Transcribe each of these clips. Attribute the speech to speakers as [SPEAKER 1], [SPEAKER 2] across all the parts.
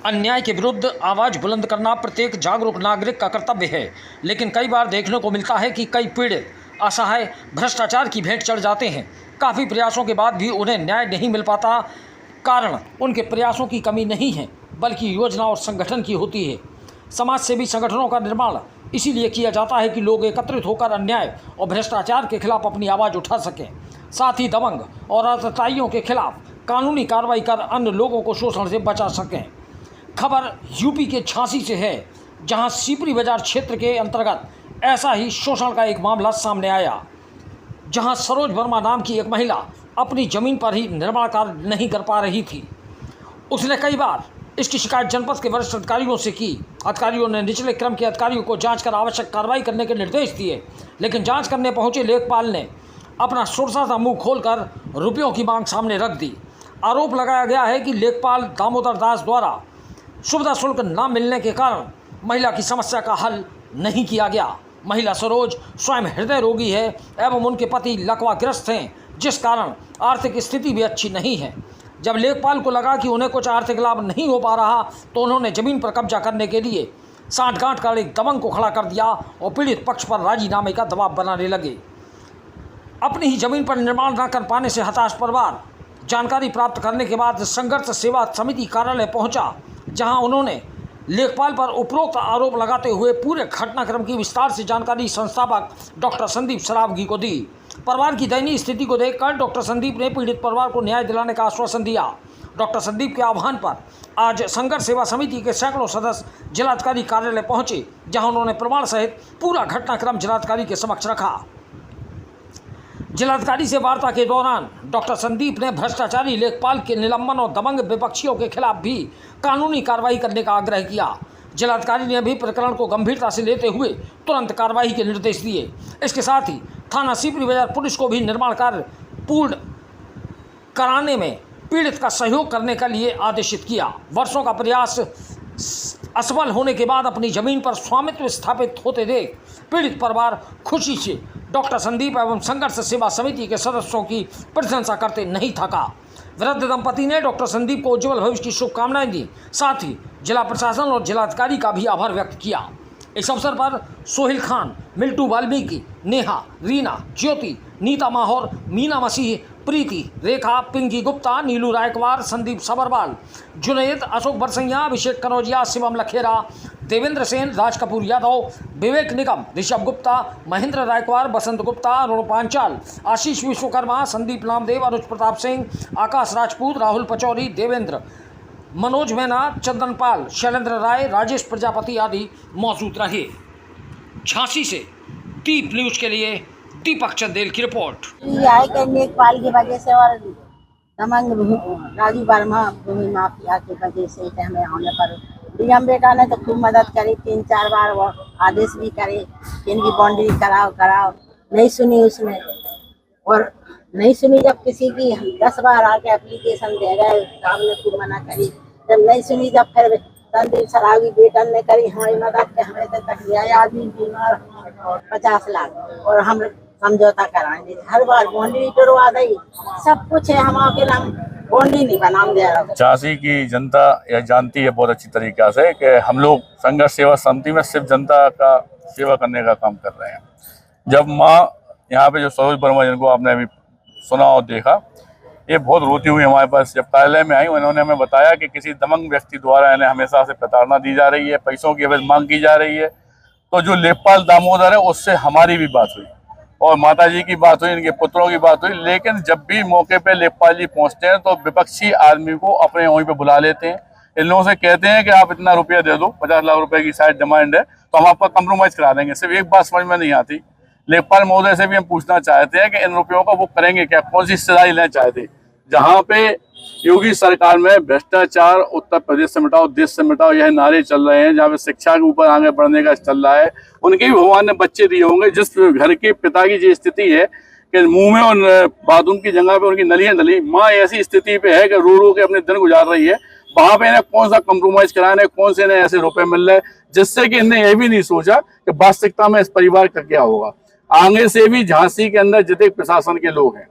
[SPEAKER 1] अन्याय के विरुद्ध आवाज बुलंद करना प्रत्येक जागरूक नागरिक का कर्तव्य है, लेकिन कई बार देखने को मिलता है कि कई पीड़ित असहाय भ्रष्टाचार की भेंट चढ़ जाते हैं। काफ़ी प्रयासों के बाद भी उन्हें न्याय नहीं मिल पाता। कारण उनके प्रयासों की कमी नहीं है, बल्कि योजना और संगठन की होती है। समाज सेवी संगठनों का निर्माण इसीलिए किया जाता है कि लोग एकत्रित होकर अन्याय और भ्रष्टाचार के खिलाफ अपनी आवाज़ उठा सकें, साथ ही दबंग और आतताइयों के खिलाफ कानूनी कार्रवाई कर अन्य लोगों को शोषण से बचा सकें। खबर यूपी के झांसी से है, जहां सीपरी बाजार क्षेत्र के अंतर्गत ऐसा ही शोषण का एक मामला सामने आया, जहां सरोज वर्मा नाम की एक महिला अपनी ज़मीन पर ही निर्माण कार्य नहीं कर पा रही थी। उसने कई बार इसकी शिकायत जनपद के वरिष्ठ अधिकारियों से की। अधिकारियों ने निचले क्रम के अधिकारियों को जांच कर आवश्यक कार्रवाई करने के निर्देश दिए, लेकिन जांच करने पहुंचे लेखपाल ने अपना सुरसा सा मुँह खोलकर रुपयों की मांग सामने रख दी। आरोप लगाया गया है कि लेखपाल दामोदर दास द्वारा सुविधा शुल्क न मिलने के कारण महिला की समस्या का हल नहीं किया गया। महिला सरोज स्वयं हृदय रोगी है एवं उनके पति लकवाग्रस्त हैं, जिस कारण आर्थिक स्थिति भी अच्छी नहीं है। जब लेखपाल को लगा कि उन्हें कुछ आर्थिक लाभ नहीं हो पा रहा, तो उन्होंने जमीन पर कब्जा करने के लिए साठगांठ कर एक दबंग को खड़ा कर दिया और पीड़ित पक्ष पर राजीनामे का दबाव बनाने लगे। अपनी ही जमीन पर निर्माण न कर पाने से हताश परिवार जानकारी प्राप्त करने के बाद संघर्ष सेवा समिति कार्यालय पहुंचा, जहां उन्होंने लेखपाल पर उपरोक्त आरोप लगाते हुए पूरे घटनाक्रम की विस्तार से जानकारी संस्थापक डॉक्टर संदीप सरावगी को दी। परिवार की दयनीय स्थिति को देखकर डॉक्टर संदीप ने पीड़ित परिवार को न्याय दिलाने का आश्वासन दिया। डॉक्टर संदीप के आह्वान पर आज संघर्ष सेवा समिति के सैकड़ों सदस्य जिलाधिकारी कार्यालय पहुंचे, जहां उन्होंने प्रमाण सहित पूरा घटनाक्रम जिलाधिकारी के समक्ष रखा। जिलाधिकारी से वार्ता के दौरान डॉक्टर संदीप ने भ्रष्टाचारी लेखपाल के निलंबन और दबंग विपक्षियों के खिलाफ भी कानूनी कार्रवाई करने का आग्रह किया। जिलाधिकारी ने भी प्रकरण को गंभीरता से लेते हुए तुरंत कार्रवाई के निर्देश दिए। इसके साथ ही थाना सीपरी बाजार पुलिस को भी निर्माण कार्य पूर्ण कराने में पीड़ित का सहयोग करने के लिए आदेशित किया। वर्षों का प्रयास असफल होने के बाद अपनी जमीन पर स्वामित्व स्थापित होते देख पीड़ित परिवार खुशी से डॉक्टर संदीप एवं संघर्ष सेवा समिति के सदस्यों की प्रशंसा करते नहीं थका। वृद्ध दंपति ने डॉक्टर संदीप को उज्जवल भविष्य की शुभकामनाएं दी, साथ ही जिला प्रशासन और जिलाधिकारी का भी आभार व्यक्त किया। इस अवसर पर सोहिल खान, मिल्टू वाल्मीकि, नेहा, रीना, ज्योति, नीता माहौर, मीना मसीह, प्रीति, रेखा, पिंकी गुप्ता, नीलू रायकवार, संदीप सबरवाल, जुनैद, अशोक बरसैया, अभिषेक कनौजिया, शिवम लखेरा, देवेंद्र सेन, राज कपूर यादव, विवेक निगम, ऋषभ गुप्ता, महेंद्र रायकवार, बसंत गुप्ता, अरुण पांचाल, आशीष विश्वकर्मा, संदीप नामदेव, अनुज प्रताप सिंह, आकाश राजपूत, राहुल पचौरी, देवेंद्र, मनोज मैना, चंदन पाल, शैलेंद्र राय, राजेश प्रजापति आदि मौजूद रहे। झांसी से दीप न्यूज के लिए दीपक चंदेल की रिपोर्ट।
[SPEAKER 2] लेखपाल की वजह से और दबंग राजू वर्मा भूमि माफिया की वजह से हमें होने पर निगम बेटा ने तो खूब मदद करी, 3-4 बार वो आदेश भी करे कि इनकी बाउंड्री कराओ, नहीं सुनी उसने। और नहीं सुनी जब किसी की 10 बार आके एप्लीकेशन दे गए, हमने खूब मना करी। जब नहीं सुनी, जब फिर संदीप सरावगी बेटन ने करी हमारी मदद के, हमें तो तक लिया आदमी बीमार 50 लाख और हम समझौता कराएंगे। हर बार बाउंड्री तोड़वा दी, सब कुछ है, हम आके नाम बाउंड्री नहीं बना दे रहा।
[SPEAKER 3] झांसी की जनता यह जानती है बहुत अच्छी तरीके से कि हम लोग संघर्ष सेवा समिति में सिर्फ जनता का सेवा करने का काम कर रहे हैं। जब माँ यहाँ पे जो सरोज वर्मा, जिनको आपने अभी सुना और देखा, ये बहुत रोती हुई हमारे पास जब कार्यालय में आई, उन्होंने हमें बताया कि किसी दबंग व्यक्ति द्वारा इन्हें हमेशा से प्रताड़ना दी जा रही है, पैसों की अवैध मांग की जा रही है। तो जो लेखपाल दामोदर है, उससे हमारी भी बात हुई और माताजी की बात हुई, इनके पुत्रों की बात हुई। लेकिन जब भी मौके पे लेखपाल जी पहुंचते हैं तो विपक्षी आदमी को अपने वहीं पे बुला लेते हैं। इन लोगों से कहते हैं कि आप इतना रुपया दे दो, 50 लाख रुपए की शायद डिमांड है, तो हम आपका कंप्रोमाइज करा देंगे। सिर्फ एक बात समझ में नहीं आती, लेखपाल महोदय से भी हम पूछना चाहते हैं कि इन रुपयों का वो करेंगे क्या, कौन सी हिस्सेदारी लेना चाहते। जहाँ पे योगी सरकार में भ्रष्टाचार उत्तर प्रदेश से मिटाओ, देश से मिटाओ, यह नारे चल रहे हैं, जहाँ पे शिक्षा के ऊपर आगे बढ़ने का चल रहा है, उनके भी भगवान ने बच्चे दिए होंगे। जिस घर के पिता की जो स्थिति है कि मुंह में और बाथरूम की जगह पे उनकी नलियां डली, माँ ऐसी स्थिति पे है कि रो रो के अपने दिन गुजार रही है। वहां पे इन्हें कौन सा कंप्रोमाइज कराने, कौन से इन्हें ऐसे रुपए मिल रहे, जिससे कि इन्हें यह भी नहीं सोचा कि वास्तविकता में इस परिवार का क्या होगा। आगे से भी झांसी के अंदर जितने प्रशासन के लोग हैं,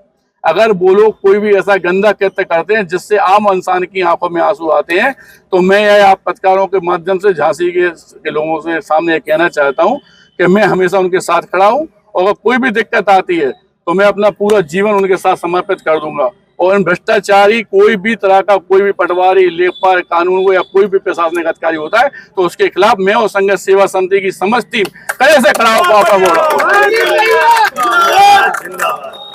[SPEAKER 3] अगर वो लोग कोई भी ऐसा गंदा कृत्य करते हैं जिससे आम इंसान की आंखों में आंसू आते हैं, तो मैं यह आप पत्रकारों के माध्यम से झांसी के लोगों से सामने कहना चाहता हूं कि मैं हमेशा उनके साथ खड़ा हूं, और अगर कोई भी दिक्कत आती है तो मैं अपना पूरा जीवन उनके साथ समर्पित कर दूंगा। और इन भ्रष्टाचारी कोई भी तरह का कोई भी पटवारी, लेखपाल, कानून या कोई भी प्रशासनिक अधिकारी होता है तो उसके खिलाफ मैं और संघर्ष सेवा समिति की समस्त टीम कड़े से खड़ा होकर बोल रहा हूं।